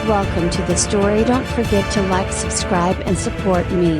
Welcome to the story. Don't forget to like, subscribe and support me.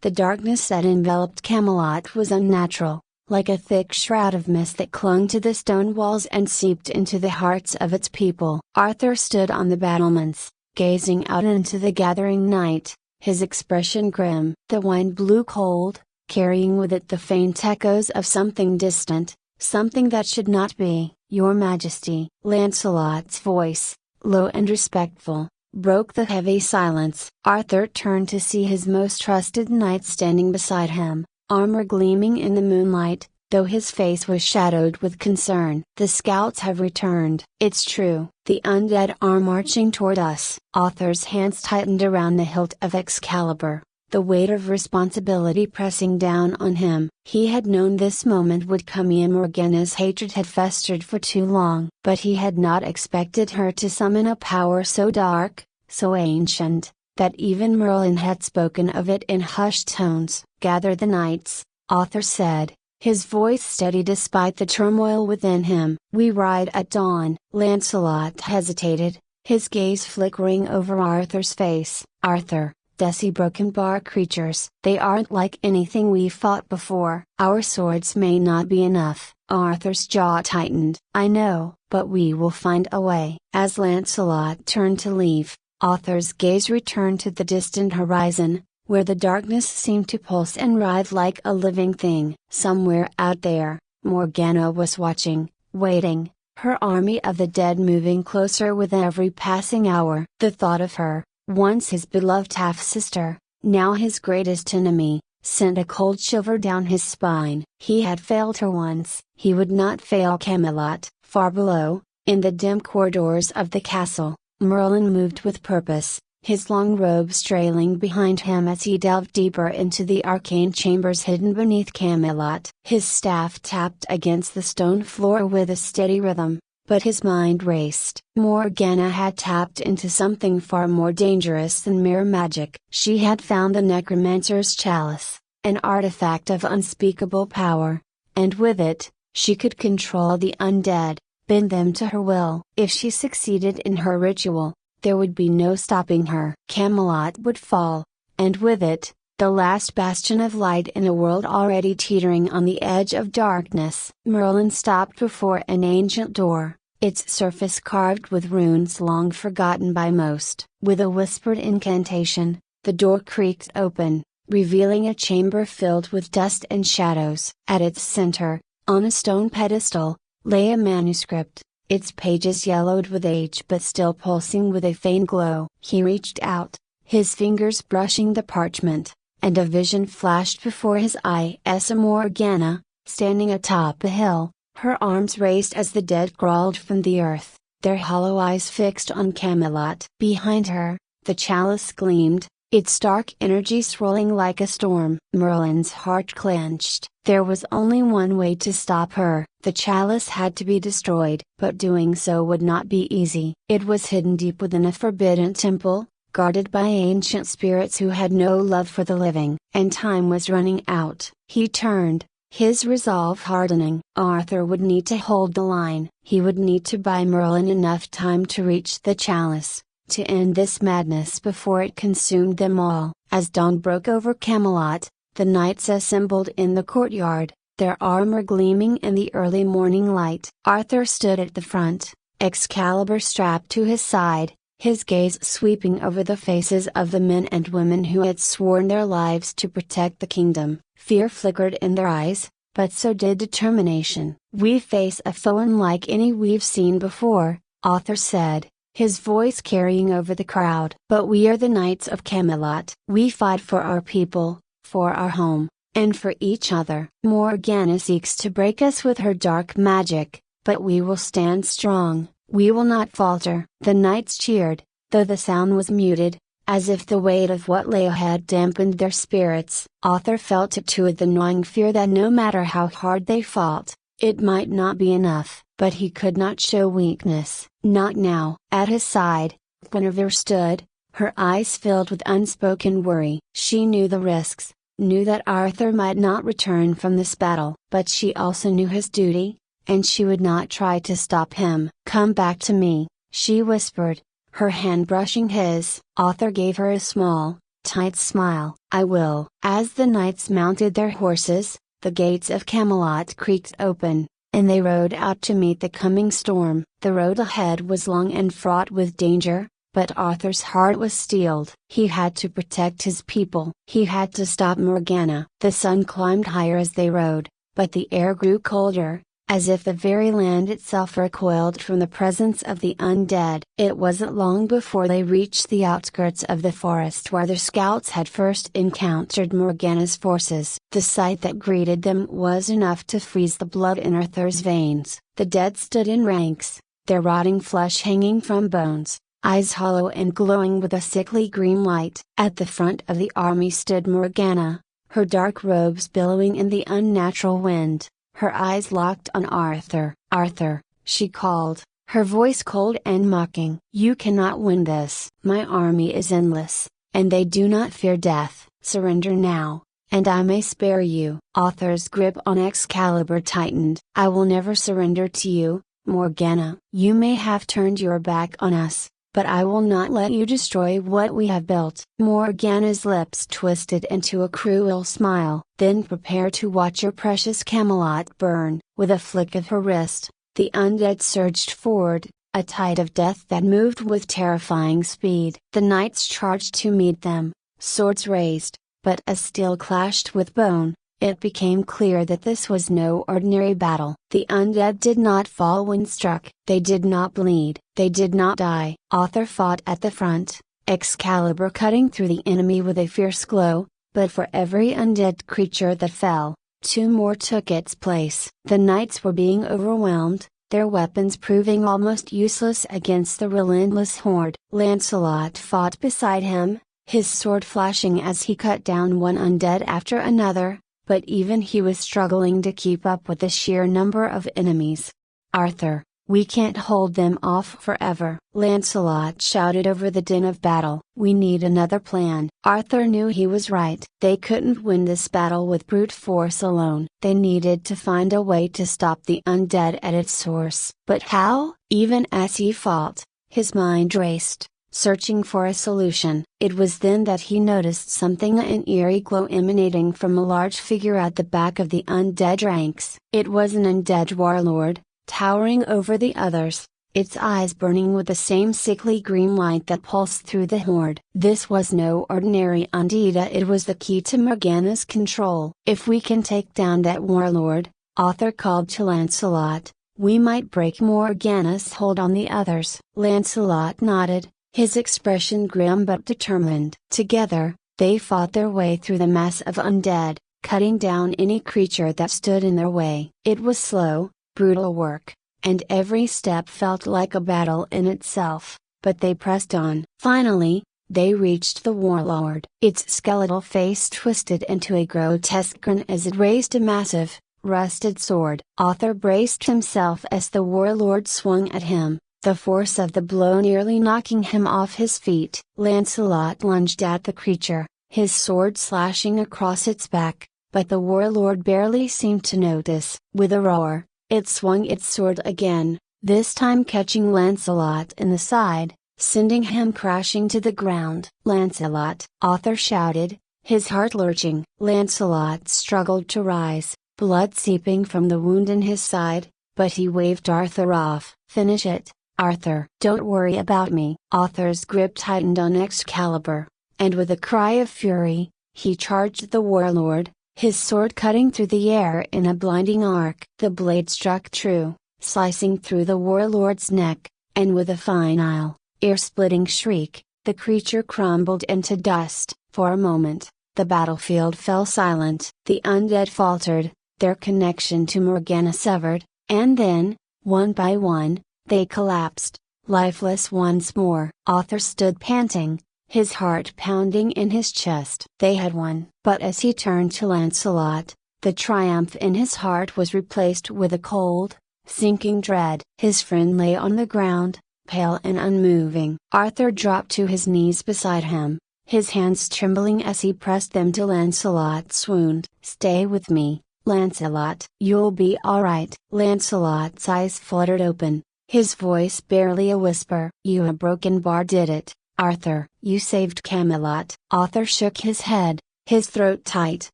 The darkness that enveloped Camelot was unnatural, like a thick shroud of mist that clung to the stone walls and seeped into the hearts of its people. Arthur stood on the battlements, gazing out into the gathering night, his expression grim. The wind blew cold, carrying with it the faint echoes of something distant, something that should not be. "Your Majesty." Lancelot's voice, low and respectful, broke the heavy silence. Arthur turned to see his most trusted knight standing beside him, armor gleaming in the moonlight, though his face was shadowed with concern. "The scouts have returned." "It's true. The undead are marching toward us." Arthur's hands tightened around the hilt of Excalibur, the weight of responsibility pressing down on him. He had known this moment would come. Morgana's hatred had festered for too long. But he had not expected her to summon a power so dark, so ancient, that even Merlin had spoken of it in hushed tones. "Gather the knights," Arthur said, his voice steady despite the turmoil within him. "We ride at dawn." Lancelot hesitated, his gaze flickering over Arthur's face. "Arthur, dusty broken bar creatures. They aren't like anything we've fought before. Our swords may not be enough." Arthur's jaw tightened. "I know, but we will find a way." As Lancelot turned to leave, Arthur's gaze returned to the distant horizon, where the darkness seemed to pulse and writhe like a living thing. Somewhere out there, Morgana was watching, waiting, her army of the dead moving closer with every passing hour. The thought of her, once his beloved half-sister, now his greatest enemy, sent a cold shiver down his spine. He had failed her once, he would not fail Camelot. Far below, in the dim corridors of the castle, Merlin moved with purpose, his long robes trailing behind him as he delved deeper into the arcane chambers hidden beneath Camelot. His staff tapped against the stone floor with a steady rhythm, but his mind raced. Morgana had tapped into something far more dangerous than mere magic. She had found the necromancer's chalice, an artifact of unspeakable power, and with it, she could control the undead, bend them to her will. If she succeeded in her ritual, there would be no stopping her. Camelot would fall, and with it, the last bastion of light in a world already teetering on the edge of darkness. Merlin stopped before an ancient door, its surface carved with runes long forgotten by most. With a whispered incantation, the door creaked open, revealing a chamber filled with dust and shadows. At its center, on a stone pedestal, lay a manuscript, its pages yellowed with age but still pulsing with a faint glow. He reached out, his fingers brushing the parchment, and a vision flashed before his eyes. Morgana, standing atop a hill, her arms raised as the dead crawled from the earth, their hollow eyes fixed on Camelot. Behind her, the chalice gleamed, its dark energy swirling like a storm. Merlin's heart clenched. There was only one way to stop her. The chalice had to be destroyed. But doing so would not be easy. It was hidden deep within a forbidden temple, guarded by ancient spirits who had no love for the living. And time was running out. He turned, his resolve hardening. Arthur would need to hold the line. He would need to buy Merlin enough time to reach the chalice, to end this madness before it consumed them all. As dawn broke over Camelot, the knights assembled in the courtyard, their armor gleaming in the early morning light. Arthur stood at the front, Excalibur strapped to his side, his gaze sweeping over the faces of the men and women who had sworn their lives to protect the kingdom. Fear flickered in their eyes, but so did determination. "We face a foe unlike any we've seen before," Arthur said, his voice carrying over the crowd. "But we are the Knights of Camelot. We fight for our people, for our home, and for each other. Morgana seeks to break us with her dark magic, but we will stand strong, we will not falter." The knights cheered, though the sound was muted, as if the weight of what lay ahead dampened their spirits. Arthur felt it too, the gnawing fear that no matter how hard they fought, it might not be enough. But he could not show weakness. Not now. At his side, Guinevere stood, her eyes filled with unspoken worry. She knew the risks, knew that Arthur might not return from this battle. But she also knew his duty, and she would not try to stop him. "Come back to me," she whispered, her hand brushing his. Arthur gave her a small, tight smile. "I will." As the knights mounted their horses, the gates of Camelot creaked open, and they rode out to meet the coming storm. The road ahead was long and fraught with danger, but Arthur's heart was steeled. He had to protect his people. He had to stop Morgana. The sun climbed higher as they rode, but the air grew colder, as if the very land itself recoiled from the presence of the undead. It wasn't long before they reached the outskirts of the forest where the scouts had first encountered Morgana's forces. The sight that greeted them was enough to freeze the blood in Arthur's veins. The dead stood in ranks, their rotting flesh hanging from bones, eyes hollow and glowing with a sickly green light. At the front of the army stood Morgana, her dark robes billowing in the unnatural wind, her eyes locked on Arthur. "Arthur," she called, her voice cold and mocking. "You cannot win this. My army is endless, and they do not fear death. Surrender now, and I may spare you." Arthur's grip on Excalibur tightened. "I will never surrender to you, Morgana. You may have turned your back on us, but I will not let you destroy what we have built." Morgana's lips twisted into a cruel smile. "Then prepare to watch your precious Camelot burn." With a flick of her wrist, the undead surged forward, a tide of death that moved with terrifying speed. The knights charged to meet them, swords raised, but as steel clashed with bone, it became clear that this was no ordinary battle. The undead did not fall when struck. They did not bleed. They did not die. Arthur fought at the front, Excalibur cutting through the enemy with a fierce glow, but for every undead creature that fell, two more took its place. The knights were being overwhelmed, their weapons proving almost useless against the relentless horde. Lancelot fought beside him, his sword flashing as he cut down one undead after another, but even he was struggling to keep up with the sheer number of enemies. "Arthur, we can't hold them off forever," Lancelot shouted over the din of battle. "We need another plan." Arthur knew he was right. They couldn't win this battle with brute force alone. They needed to find a way to stop the undead at its source. But how? Even as he fought, his mind raced, searching for a solution. It was then that he noticed something, an eerie glow emanating from a large figure at the back of the undead ranks. It was an undead warlord, towering over the others, its eyes burning with the same sickly green light that pulsed through the horde. This was no ordinary undead, it was the key to Morgana's control. "If we can take down that warlord," Arthur called to Lancelot, "we might break Morgana's hold on the others." Lancelot nodded, his expression grim but determined. Together, they fought their way through the mass of undead, cutting down any creature that stood in their way. It was slow, brutal work, and every step felt like a battle in itself, but they pressed on. Finally, they reached the warlord. Its skeletal face twisted into a grotesque grin as it raised a massive, rusted sword. Arthur braced himself as the warlord swung at him, the force of the blow nearly knocking him off his feet. Lancelot lunged at the creature, his sword slashing across its back, but the warlord barely seemed to notice. With a roar, it swung its sword again, this time catching Lancelot in the side, sending him crashing to the ground. "Lancelot!" Arthur shouted, his heart lurching. Lancelot struggled to rise, blood seeping from the wound in his side, but he waved Arthur off. "Finish it, Arthur." "Don't worry about me." Arthur's grip tightened on Excalibur, and with a cry of fury, he charged the warlord, his sword cutting through the air in a blinding arc. The blade struck true, slicing through the warlord's neck, and with a final, ear-splitting shriek, the creature crumbled into dust. For a moment, the battlefield fell silent. The undead faltered, their connection to Morgana severed, and then, one by one, they collapsed, lifeless once more. Arthur stood panting, his heart pounding in his chest. They had won. But as he turned to Lancelot, the triumph in his heart was replaced with a cold, sinking dread. His friend lay on the ground, pale and unmoving. Arthur dropped to his knees beside him, his hands trembling as he pressed them to Lancelot's wound. "Stay with me, Lancelot. You'll be alright." Lancelot's eyes fluttered open, his voice barely a whisper. "You a broken bar did it, Arthur. You saved Camelot." Arthur shook his head, his throat tight.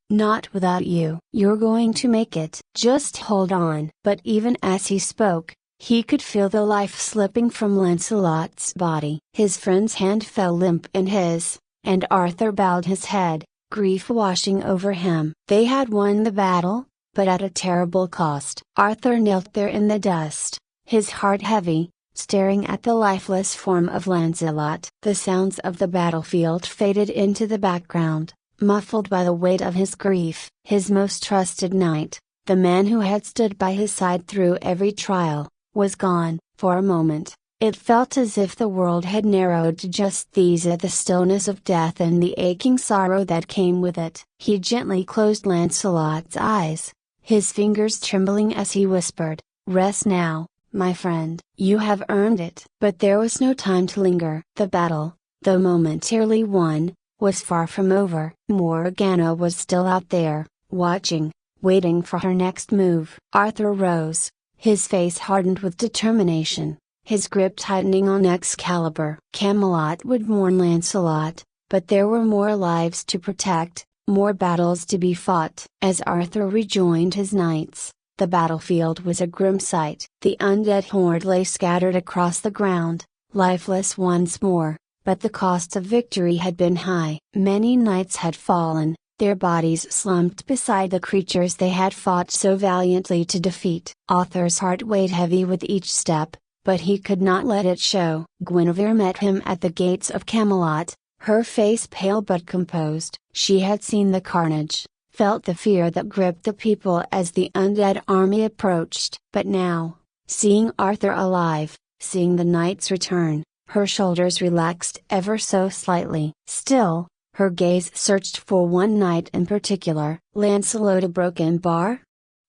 "Not without you. You're going to make it. Just hold on." But even as he spoke, he could feel the life slipping from Lancelot's body. His friend's hand fell limp in his, and Arthur bowed his head, grief washing over him. They had won the battle, but at a terrible cost. Arthur knelt there in the dust, his heart heavy, staring at the lifeless form of Lancelot. The sounds of the battlefield faded into the background, muffled by the weight of his grief. His most trusted knight, the man who had stood by his side through every trial, was gone. For a moment, it felt as if the world had narrowed to just these, at the stillness of death and the aching sorrow that came with it. He gently closed Lancelot's eyes, his fingers trembling as he whispered, "Rest now, my friend. You have earned it." But there was no time to linger. The battle, though momentarily won, was far from over. Morgana was still out there, watching, waiting for her next move. Arthur rose, his face hardened with determination, his grip tightening on Excalibur. Camelot would mourn Lancelot, but there were more lives to protect, more battles to be fought. As Arthur rejoined his knights, the battlefield was a grim sight. The undead horde lay scattered across the ground, lifeless once more, but the cost of victory had been high. Many knights had fallen, their bodies slumped beside the creatures they had fought so valiantly to defeat. Arthur's heart weighed heavy with each step, but he could not let it show. Guinevere met him at the gates of Camelot, her face pale but composed. She had seen the carnage, felt the fear that gripped the people as the undead army approached. But now, seeing Arthur alive, seeing the knights return, her shoulders relaxed ever so slightly. Still, her gaze searched for one knight in particular. "Lancelot a broken bar?"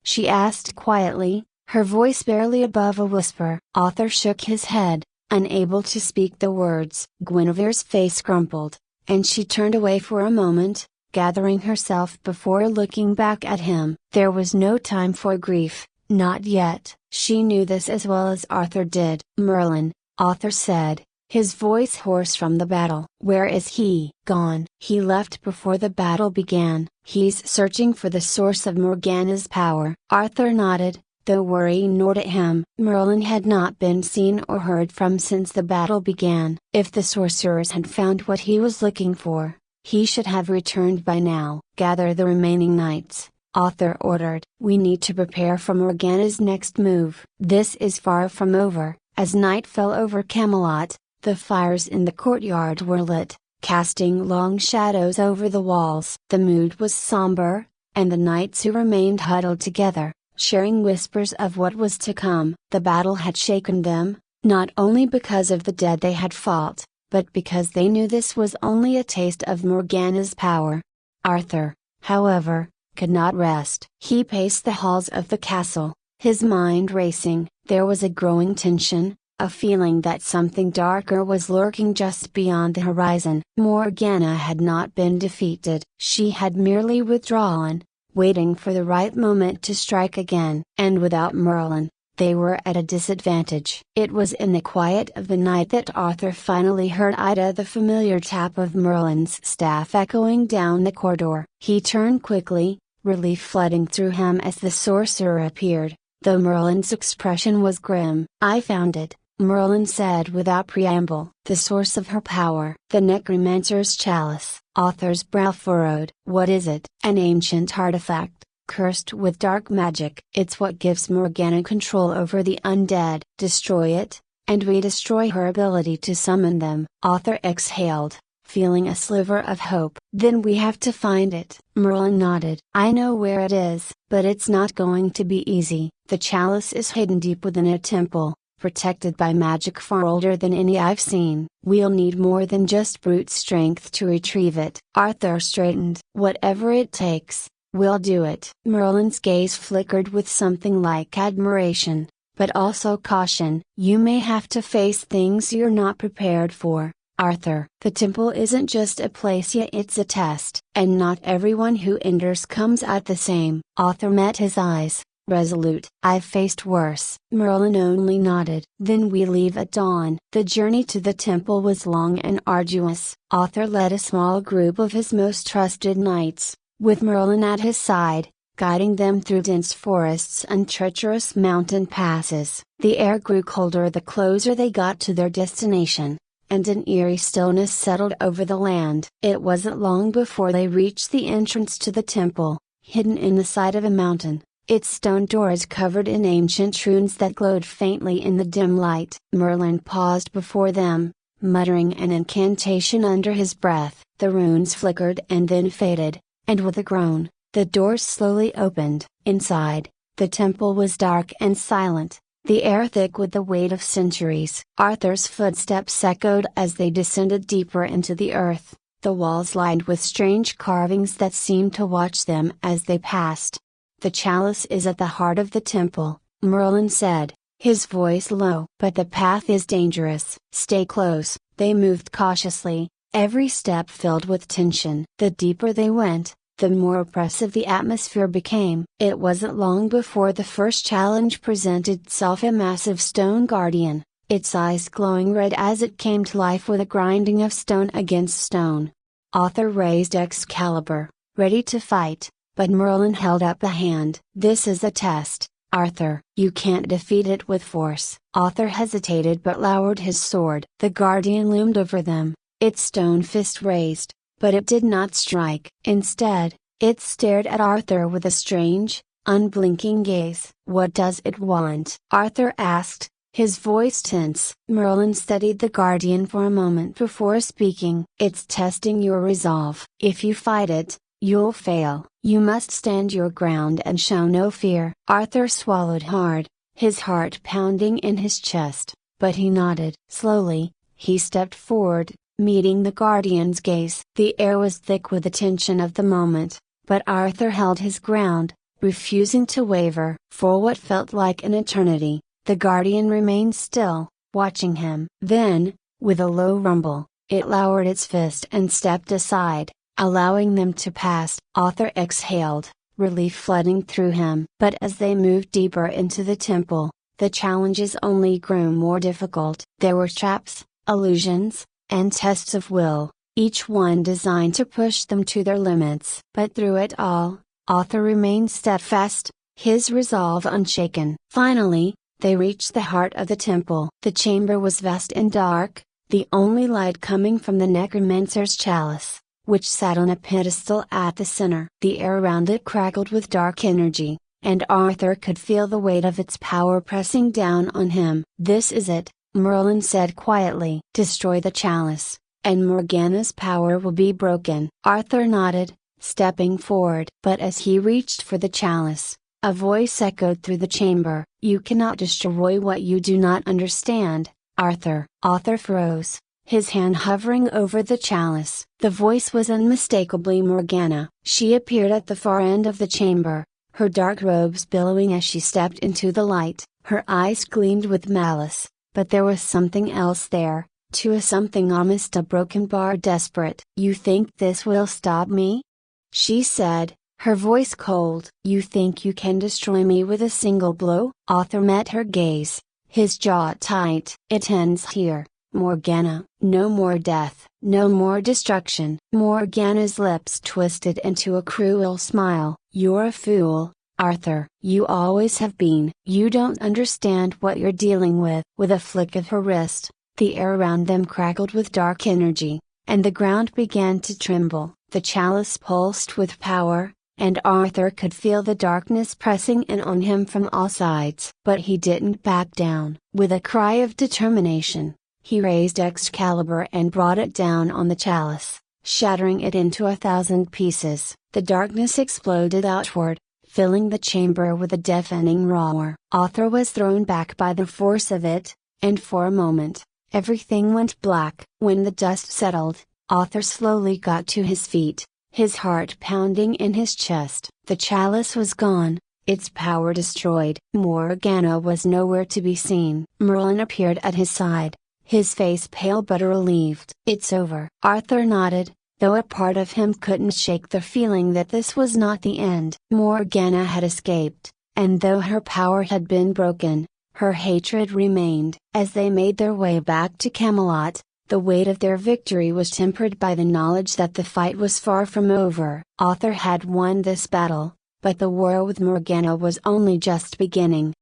she asked quietly, her voice barely above a whisper. Arthur shook his head, unable to speak the words. Guinevere's face crumpled, and she turned away for a moment, gathering herself before looking back at him. There was no time for grief, not yet. She knew this as well as Arthur did. "Merlin," Arthur said, his voice hoarse from the battle. "Where is he?" "Gone. He left before the battle began. He's searching for the source of Morgana's power." Arthur nodded, though worry gnawed at him. Merlin had not been seen or heard from since the battle began. If the sorcerers had found what he was looking for, he should have returned by now. "Gather the remaining knights," Arthur ordered. "We need to prepare for Morgana's next move." This is far from over. As night fell over Camelot, the fires in the courtyard were lit, casting long shadows over the walls. The mood was somber, and the knights who remained huddled together, sharing whispers of what was to come. The battle had shaken them, not only because of the dead they had fought, but because they knew this was only a taste of Morgana's power. Arthur, however, could not rest. He paced the halls of the castle, his mind racing. There was a growing tension, a feeling that something darker was lurking just beyond the horizon. Morgana had not been defeated. She had merely withdrawn, waiting for the right moment to strike again. And without Merlin, they were at a disadvantage. It was in the quiet of the night that Arthur finally heard Ida, the familiar tap of Merlin's staff echoing down the corridor. He turned quickly, relief flooding through him as the sorcerer appeared, though Merlin's expression was grim. "I found it," Merlin said without preamble. "The source of her power." "The necromancer's chalice." Arthur's brow furrowed. "What is it?" "An ancient artifact, cursed with dark magic. It's what gives Morgana control over the undead." "Destroy it, and we destroy her ability to summon them." Arthur exhaled, feeling a sliver of hope. "Then we have to find it." Merlin nodded. "I know where it is, but it's not going to be easy. The chalice is hidden deep within a temple, protected by magic far older than any I've seen. We'll need more than just brute strength to retrieve it." Arthur straightened. "Whatever it takes, we'll do it." Merlin's gaze flickered with something like admiration, but also caution. "You may have to face things you're not prepared for, Arthur. The temple isn't just a place yet, it's a test. And not everyone who enters comes out the same." Arthur met his eyes, resolute. "I've faced worse." Merlin only nodded. "Then we leave at dawn." The journey to the temple was long and arduous. Arthur led a small group of his most trusted knights, with Merlin at his side, guiding them through dense forests and treacherous mountain passes. The air grew colder the closer they got to their destination, and an eerie stillness settled over the land. It wasn't long before they reached the entrance to the temple, hidden in the side of a mountain, its stone doors covered in ancient runes that glowed faintly in the dim light. Merlin paused before them, muttering an incantation under his breath. The runes flickered and then faded, and with a groan, the doors slowly opened. Inside, the temple was dark and silent, the air thick with the weight of centuries. Arthur's footsteps echoed as they descended deeper into the earth, the walls lined with strange carvings that seemed to watch them as they passed. "The chalice is at the heart of the temple," Merlin said, his voice low. "But the path is dangerous. Stay close." They moved cautiously, every step filled with tension. The deeper they went, the more oppressive the atmosphere became. It wasn't long before the first challenge presented itself, a massive stone guardian, its eyes glowing red as it came to life with a grinding of stone against stone. Arthur raised Excalibur, ready to fight, but Merlin held up a hand. "This is a test, Arthur. You can't defeat it with force." Arthur hesitated but lowered his sword. The guardian loomed over them, its stone fist raised, but it did not strike. Instead, it stared at Arthur with a strange, unblinking gaze. "What does it want?" Arthur asked, his voice tense. Merlin studied the guardian for a moment before speaking. "It's testing your resolve. If you fight it, you'll fail. You must stand your ground and show no fear." Arthur swallowed hard, his heart pounding in his chest, but he nodded. Slowly, he stepped forward, meeting the guardian's gaze. The air was thick with the tension of the moment, but Arthur held his ground, refusing to waver. For what felt like an eternity, the guardian remained still, watching him. Then, with a low rumble, it lowered its fist and stepped aside, allowing them to pass. Arthur exhaled, relief flooding through him. But as they moved deeper into the temple, the challenges only grew more difficult. There were traps, illusions, and tests of will, each one designed to push them to their limits. But through it all, Arthur remained steadfast, his resolve unshaken. Finally, they reached the heart of the temple. The chamber was vast and dark, the only light coming from the necromancer's chalice, which sat on a pedestal at the center. The air around it crackled with dark energy, and Arthur could feel the weight of its power pressing down on him. "This is it," Merlin said quietly. "Destroy the chalice, and Morgana's power will be broken." Arthur nodded, stepping forward. But as he reached for the chalice, a voice echoed through the chamber. "You cannot destroy what you do not understand, Arthur." Arthur froze, his hand hovering over the chalice. The voice was unmistakably Morgana. She appeared at the far end of the chamber, her dark robes billowing as she stepped into the light. Her eyes gleamed with malice, but there was something else there, too, a something almost a broken bar desperate. "You think this will stop me?" she said, her voice cold. "You think you can destroy me with a single blow?" Arthur met her gaze, his jaw tight. "It ends here, Morgana. No more death, no more destruction." Morgana's lips twisted into a cruel smile. "You're a fool, Arthur. You always have been. You don't understand what you're dealing with." With a flick of her wrist, the air around them crackled with dark energy, and the ground began to tremble. The chalice pulsed with power, and Arthur could feel the darkness pressing in on him from all sides. But he didn't back down. With a cry of determination, he raised Excalibur and brought it down on the chalice, shattering it into 1,000 pieces. The darkness exploded outward, filling the chamber with a deafening roar. Arthur was thrown back by the force of it, and for a moment, everything went black. When the dust settled, Arthur slowly got to his feet, his heart pounding in his chest. The chalice was gone, its power destroyed. Morgana was nowhere to be seen. Merlin appeared at his side, his face pale but relieved. "It's over." Arthur nodded, though a part of him couldn't shake the feeling that this was not the end. Morgana had escaped, And though her power had been broken, her hatred remained. As they made their way back to Camelot, the weight of their victory was tempered by the knowledge that the fight was far from over. Arthur had won this battle, but the war with Morgana was only just beginning.